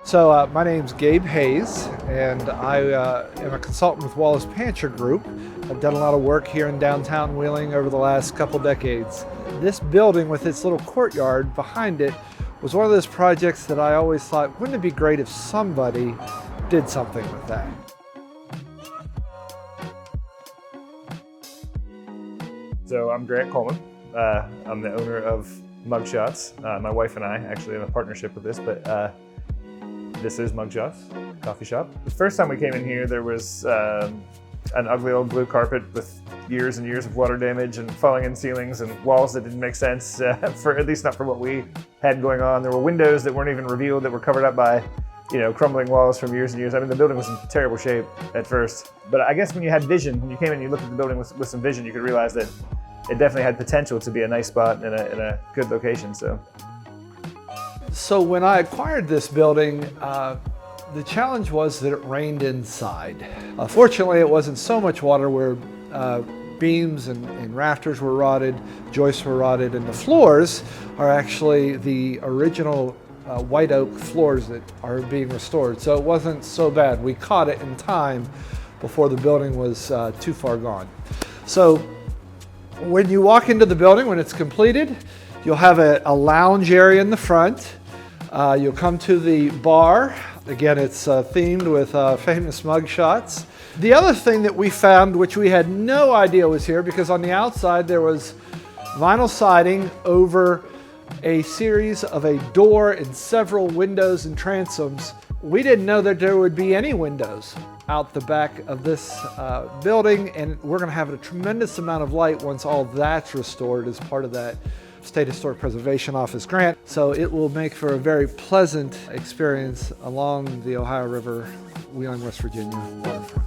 My name's Gabe Hayes, and I am a consultant with Wallace Pancher Group. I've done a lot of work here in downtown Wheeling over the last couple decades. This building with its little courtyard behind it was one of those projects that I always thought, wouldn't it be great if somebody did something with that? So I'm Grant Coleman. I'm the owner of Mugshots. My wife and I actually have a partnership with this, but this is Mugshots Coffe Shop. The first time we came in here, there was an ugly old blue carpet with years and years of water damage and falling in ceilings and walls that didn't make sense, for at least not for what we had going on. There were windows that weren't even revealed that were covered up by, crumbling walls from years and years. I mean, the building was in terrible shape at first. But I guess when you had vision, when you came in and you looked at the building with some vision, you could realize that it definitely had potential to be a nice spot and a good location. So when I acquired this building, the challenge was that it rained inside. Fortunately, it wasn't so much water where beams and rafters were rotted, joists were rotted, and the floors are actually the original white oak floors that are being restored. So it wasn't so bad. We caught it in time before the building was too far gone. So when you walk into the building, when it's completed, you'll have a lounge area in the front. You'll come to the bar. Again, it's themed with famous mugshots. The other thing that we found, which we had no idea was here, because on the outside there was vinyl siding over a series of a door and several windows and transoms. We didn't know that there would be any windows out the back of this building, and we're going to have a tremendous amount of light once all that's restored as part of that State Historic Preservation Office grant. So it will make for a very pleasant experience along the Ohio River, Wheeling, West Virginia waterfront.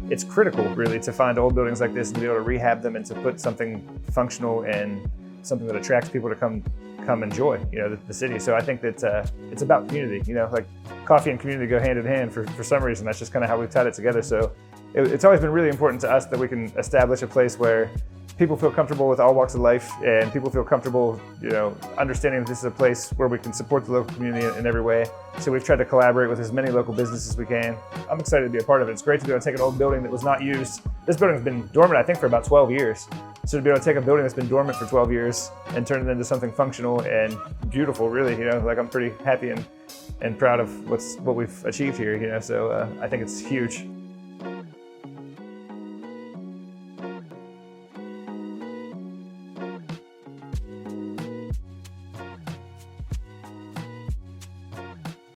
It's critical, really, to find old buildings like this and be able to rehab them and to put something functional and something that attracts people to come enjoy, the city. So I think that it's about community. Like coffee and community go hand in hand for some reason. That's just kind of how we've tied it together. So it's always been really important to us that we can establish a place where people feel comfortable with all walks of life, and people feel comfortable, understanding that this is a place where we can support the local community in every way. So we've tried to collaborate with as many local businesses as we can. I'm excited to be a part of it. It's great to be able to take an old building that was not used. This building's been dormant, I think, for about 12 years. So to be able to take a building that's been dormant for 12 years and turn it into something functional and beautiful, really, like I'm pretty happy and proud of what we've achieved here, So I think it's huge.